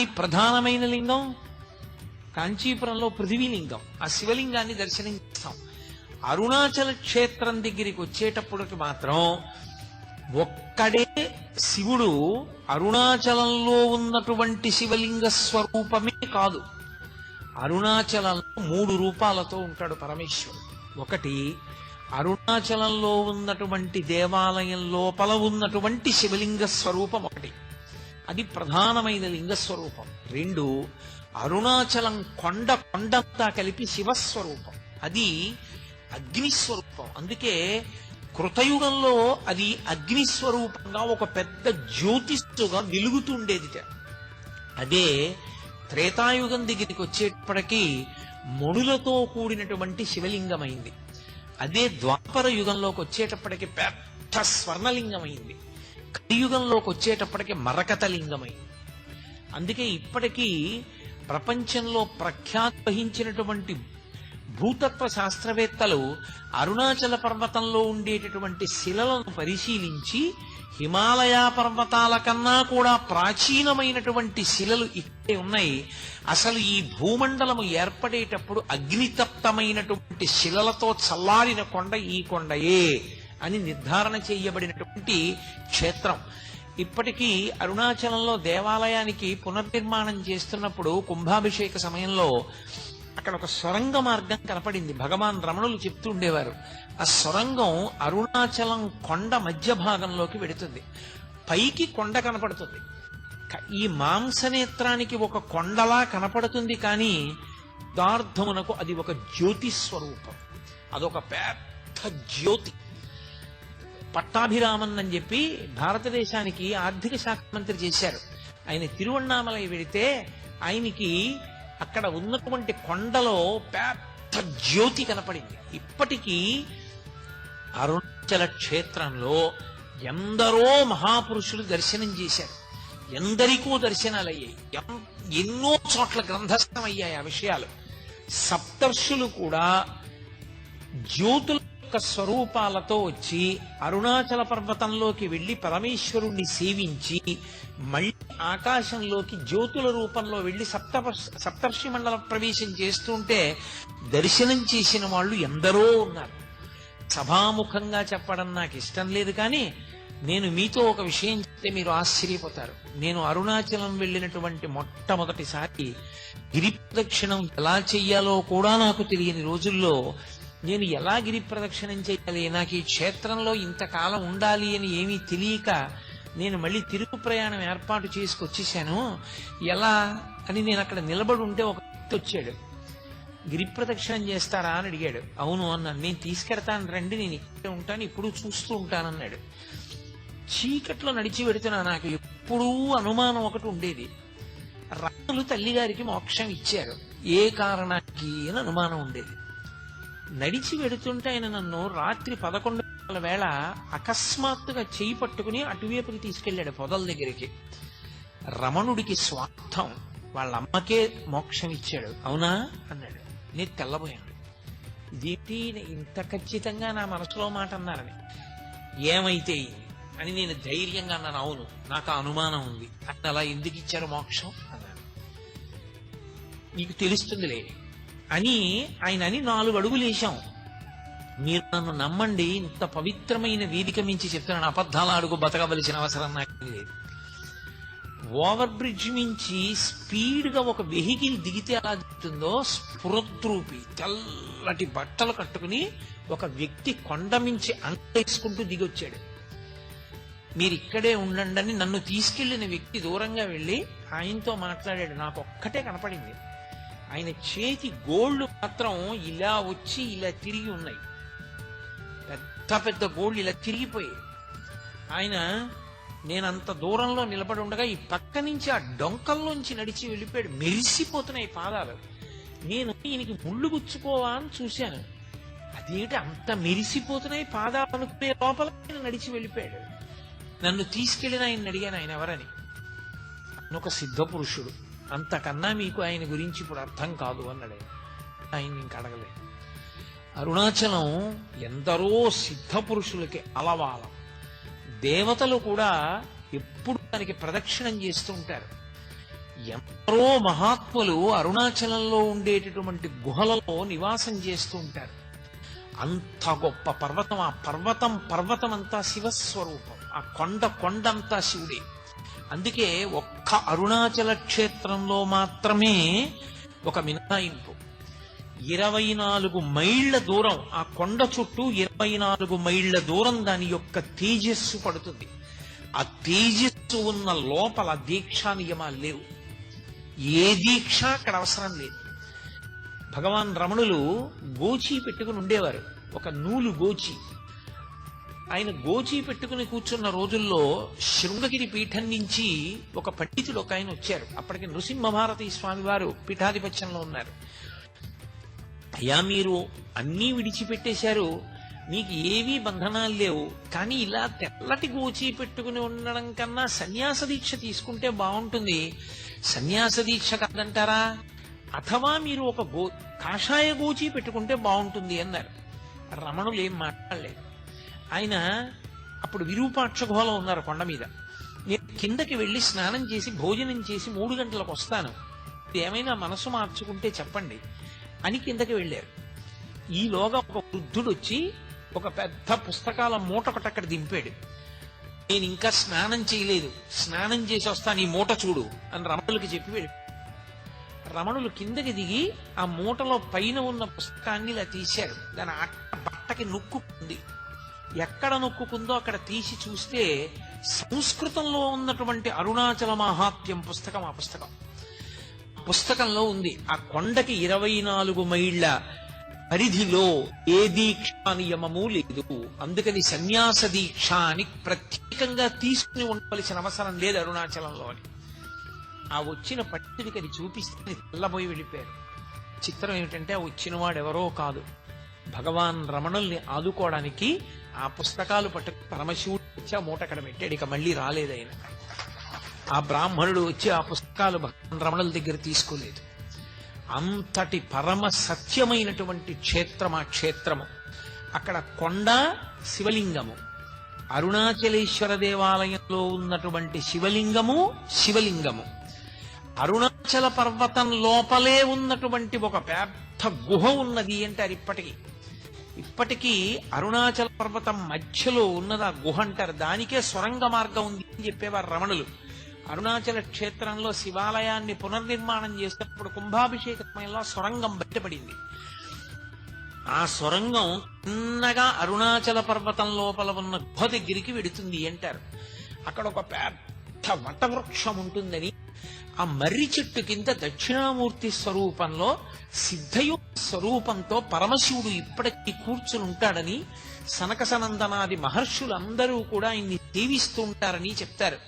కానీ ప్రధానమైన లింగం కాంచీపురంలో పృథివీలింగం. ఆ శివలింగాన్ని దర్శనం చేస్తాం. అరుణాచల క్షేత్రం దగ్గరికి వచ్చేటప్పటికి మాత్రం ఒక్కడే శివుడు అరుణాచలంలో ఉన్నటువంటి శివలింగ స్వరూపమే కాదు. అరుణాచలంలో 3 రూపాలతో ఉంటాడు పరమేశ్వరుడు. ఒకటి అరుణాచలంలో ఉన్నటువంటి దేవాలయం లోపల ఉన్నటువంటి శివలింగ స్వరూపం ఒకటి, అది ప్రధానమైన లింగ స్వరూపం. 2 అరుణాచలం కొండంతా కలిపి శివస్వరూపం, అది అగ్నిస్వరూపం. అందుకే కృతయుగంలో అది అగ్నిస్వరూపంగా ఒక పెద్ద జ్యోతిష్గా వెలుగుతుండేది. అదే త్రేతాయుగం దగ్గరికి వచ్చేటప్పటికీ మణులతో కూడినటువంటి శివలింగమైంది. అదే ద్వాపర యుగంలోకి వచ్చేటప్పటికి పెద్ద స్వర్ణలింగమైంది. కలియుగంలోకి వచ్చేటప్పటికి మరకత లింగమైంది. అందుకే ఇప్పటికీ ప్రపంచంలో ప్రఖ్యాతి వహించినటువంటి భూతత్వ శాస్త్రవేత్తలు అరుణాచల పర్వతంలో ఉండేటటువంటి శిలలను పరిశీలించి హిమాలయ పర్వతాల కన్నా కూడా ప్రాచీనమైనటువంటి శిలలు ఇక్కడే ఉన్నాయి. అసలు ఈ భూమండలము ఏర్పడేటప్పుడు అగ్నితప్తమైనటువంటి శిలలతో చల్లారిన కొండ ఈ కొండయే అని నిర్ధారణ చేయబడినటువంటి క్షేత్రం. ఇప్పటికీ అరుణాచలంలో దేవాలయానికి పునర్నిర్మాణం చేస్తున్నప్పుడు కుంభాభిషేక సమయంలో అక్కడ ఒక సొరంగ మార్గం కనపడింది. భగవాన్ రమణులు చెప్తూ ఉండేవారు, ఆ సొరంగం అరుణాచలం కొండ మధ్య భాగంలోకి వెడుతుంది. పైకి కొండ కనపడుతుంది, ఈ మాంసనేత్రానికి ఒక కొండలా కనపడుతుంది. కానీ దార్థమునకు అది ఒక జ్యోతి స్వరూపం, అదొక పెద్ద జ్యోతి. పట్టాభిరామన్ అని చెప్పి భారతదేశానికి ఆర్థిక శాఖ మంత్రి చేశారు. ఆయన తిరువణ్ణామలై వెడితే ఆయనకి అక్కడ ఉన్నటువంటి కొండలో పెద్ద జ్యోతి కనపడింది. ఇప్పటికీ అరుణాచల క్షేత్రంలో ఎందరో మహాపురుషులు దర్శనం చేశారు, ఎందరికో దర్శనాలు అయ్యాయి, ఎన్నో చోట్ల గ్రంథస్థం అయ్యాయి ఆ విషయాలు. సప్తర్షులు కూడా జ్యోతుల యొక్క స్వరూపాలతో వచ్చి అరుణాచల పర్వతంలోకి వెళ్లి పరమేశ్వరుణ్ణి సేవించి మళ్ళీ ఆకాశంలోకి జ్యోతుల రూపంలో వెళ్లి సప్తర్షి మండల ప్రవేశం చేస్తుంటే దర్శనం చేసిన వాళ్ళు ఎందరో ఉన్నారు. సభాముఖంగా చెప్పడం నాకు ఇష్టం లేదు, కానీ నేను మీతో ఒక విషయం చెప్తే మీరు ఆశ్చర్యపోతారు. నేను అరుణాచలం వెళ్ళినటువంటి మొట్టమొదటిసారి గిరి ప్రదక్షిణం ఎలా చెయ్యాలో కూడా నాకు తెలియని రోజుల్లో నేను ఎలా గిరి ప్రదక్షిణం చేయాలి, నాకు ఈ క్షేత్రంలో ఇంతకాలం ఉండాలి అని ఏమీ తెలియక నేను మళ్ళీ తిరుగు ప్రయాణం ఏర్పాటు చేసుకొచ్చేసాను. ఎలా అని నేను అక్కడ నిలబడి ఉంటే ఒక వ్యక్తి వచ్చాడు. గిరి ప్రదక్షిణం చేస్తారా అని అడిగాడు. అవును అన్నాను. నేను తీసుకెడతాను రండి, నేను ఇక్కడే ఉంటాను, ఇప్పుడు చూస్తూ ఉంటానన్నాడు. చీకట్లో నడిచి పెడుతున్నా. నాకు ఎప్పుడూ అనుమానం ఒకటి ఉండేది, రాములు తల్లిగారికి మోక్షం ఇచ్చారు, ఏ కారణానికి అని అనుమానం ఉండేది. నడిచి వెడుతుంటే ఆయన నన్ను రాత్రి 11 గంటల వేళ అకస్మాత్తుగా చేయి పట్టుకుని అటువైపుకి తీసుకెళ్లాడు, పొదల దగ్గరికి. రమణుడికి స్వార్థం, వాళ్ళ అమ్మకే మోక్షం ఇచ్చాడు అవునా అన్నాడు. నేను తెల్లబోయాను, ఇదేంటి ఇంత ఖచ్చితంగా నా మనసులో మాట అన్నారని. ఏమైతే అని నేను ధైర్యంగా అన్నాను, అవును నాకు అనుమానం ఉంది. అన్న అలా ఎందుకు ఇచ్చారు మోక్షం అన్నాను. నీకు తెలుస్తుందిలే అని ఆయన అని 4 అడుగులు వేశాం. మీరు నన్ను నమ్మండి, ఇంత పవిత్రమైన వేదిక మించి చెప్తున్నాను, అబద్ధాల అడుగు బతకవలసిన అవసరం నాకు లేదు. ఓవర్ బ్రిడ్జ్ మించి స్పీడ్ గా ఒక వెహికల్ దిగితే ఎలా దిగుతుందో స్ఫురద్రూపి తెల్లటి బట్టలు కట్టుకుని ఒక వ్యక్తి కొండ మించి అంటేసుకుంటూ దిగొచ్చాడు. మీరు ఇక్కడే ఉండండి అని నన్ను తీసుకెళ్లిన వ్యక్తి దూరంగా వెళ్లి ఆయనతో మాట్లాడాడు. నాకు ఒక్కటే కనపడింది, ఆయన చేతి గోళ్లు మాత్రం ఇలా వచ్చి ఇలా తిరిగి ఉన్నాయి, పెద్ద పెద్ద గోళ్లు ఇలా తిరిగిపోయాయి. ఆయన నేనంత దూరంలో నిలబడి ఉండగా ఈ పక్క నుంచి ఆ డొంకల్లోంచి నడిచి వెళ్ళిపోయాడు. మెరిసిపోతున్నాయి పాదాలు. నేను ఈయనకి ముళ్ళు గుచ్చుకోవా అని చూశాను, అదేంటి అంత మెరిసిపోతున్నాయి పాదాలు అనుకునే లోపల ఆయన నడిచి వెళ్ళిపోయాడు. నన్ను తీసుకెళ్లిన ఆయన అడిగాను, ఆయన ఎవరని. ఆయన ఒక సిద్ధ పురుషుడు, అంతకన్నా మీకు ఆయన గురించి ఇప్పుడు అర్థం కాదు అన్నాడు. ఆయన ఇంక అడగలేదు. అరుణాచలం ఎందరో సిద్ధ పురుషులకి అలవాలం. దేవతలు కూడా ఎప్పుడు దానికి ప్రదక్షిణం చేస్తూ ఉంటారు. ఎందరో మహాత్ములు అరుణాచలంలో ఉండేటటువంటి గుహలలో నివాసం చేస్తూ ఉంటారు. అంత గొప్ప పర్వతం. ఆ పర్వతం అంతా శివస్వరూపం. ఆ కొండంతా శివుడే. అందుకే ఒక్క అరుణాచల క్షేత్రంలో మాత్రమే ఒక మినహాయింపు. 24 మైళ్ల దూరం, ఆ కొండ చుట్టూ 24 మైళ్ల దూరం దాని యొక్క తేజస్సు పడుతుంది. ఆ తేజస్సు ఉన్న లోపల దీక్షా నియమాలు లేవు. ఏ దీక్ష అక్కడ అవసరం లేదు. భగవాన్ రమణులు గోచి పెట్టుకుని ఉండేవారు. ఒక నూలు గోచి. ఆయన గోచి పెట్టుకుని కూర్చున్న రోజుల్లో శృంగగిరి పీఠం నుంచి ఒక పండితుడు ఒక ఆయన వచ్చారు. అప్పటికి నృసింహభారతి స్వామి వారు పీఠాధిపత్యంలో ఉన్నారు. అయ్యా, మీరు అన్నీ విడిచిపెట్టేశారు, మీకు ఏవీ బంధనాలు లేవు, కానీ ఇలా తెల్లటి గోచి పెట్టుకుని ఉండడం కన్నా సన్యాస దీక్ష తీసుకుంటే బాగుంటుంది. సన్యాస దీక్ష కాదంటారా? అథవా మీరు ఒక కాషాయ గోచి పెట్టుకుంటే బాగుంటుంది అన్నారు. రమణులు ఏం మాట్లాడలేదు. ఆయన అప్పుడు విరూపాక్ష గుహలో ఉన్నారు కొండ మీద. నేను కిందకి వెళ్ళి స్నానం చేసి భోజనం చేసి 3 గంటలకు వస్తాను, ఏమైనా మనసు మార్చుకుంటే చెప్పండి అని కిందకి వెళ్ళారు. ఈలోగా ఒక వృద్ధుడు వచ్చి ఒక పెద్ద పుస్తకాల మూట ఒకటి అక్కడ దింపాడు. నేను ఇంకా స్నానం చేయలేదు, స్నానం చేసి వస్తాను, ఈ మూట చూడు అని రమణులకి చెప్పి వెళ్ళి, రమణులు కిందకి దిగి ఆ మూటలో పైన ఉన్న పుస్తకాన్ని ఇలా తీశారు. దాని బట్టకి నొక్కుంది. ఎక్కడ నొక్కుందో అక్కడ తీసి చూస్తే సంస్కృతంలో ఉన్నటువంటి అరుణాచల మహాత్మ్యం పుస్తకం. ఆ పుస్తకంలో ఉంది, ఆ కొండకి 24 మైళ్ల పరిధిలో ఏ దీక్షా నియమము లేదు, అందుకని సన్యాస దీక్ష అని ప్రత్యేకంగా తీసుకుని ఉండవలసిన అవసరం లేదు అరుణాచలంలో అని. ఆ వచ్చిన పండితుడికి అది చూపిస్తే తెల్లబోయి వెళ్ళిపోయారు. చిత్రం ఏమిటంటే ఆ వచ్చిన వాడెవరో కాదు, భగవాన్ రమణుల్ని ఆదుకోవడానికి ఆ పుస్తకాలు పట్టుకు పరమశివుడు వచ్చి ఆ మూట అక్కడ పెట్టాడు. ఇక మళ్ళీ రాలేదైనా. ఆ బ్రాహ్మణుడు వచ్చి ఆ పుస్తకాలు భగవాన్ రమణుల దగ్గర తీసుకోలేదు. అంతటి పరమ సత్యమైనటువంటి క్షేత్రం ఆ క్షేత్రము. అక్కడ కొండ, శివలింగము. అరుణాచలేశ్వర దేవాలయంలో ఉన్నటువంటి శివలింగము అరుణాచల పర్వతం లోపలే ఉన్నటువంటి ఒక పెద్ద గుహ ఉన్నది అంటారు. ఇప్పటికీ అరుణాచల పర్వతం మధ్యలో ఉన్నది ఆ గుహ అంటారు. దానికే సొరంగ మార్గం ఉంది అని చెప్పేవారు రమణులు. అరుణాచల క్షేత్రంలో శివాలయాన్ని పునర్నిర్మాణం చేసేటప్పుడు కుంభాభిషేక సమయంలో సొరంగం బయటపడింది. ఆ సొరంగం చిన్నగా అరుణాచల పర్వతం లోపల ఉన్న గుహ దగ్గరికి వెడుతుంది అంటారు. అక్కడ ఒక పెద్ద వటవృక్షం ఉంటుందని, ఆ మర్రి చెట్టు కింద దక్షిణామూర్తి స్వరూపంలో సిద్ధయోగ స్వరూపంతో పరమశివుడు ఇప్పటికీ కూర్చుని ఉంటాడని, సనక సనందనాది మహర్షులందరూ కూడా ఆయన్ని సేవిస్తూ ఉంటారని చెప్తారు.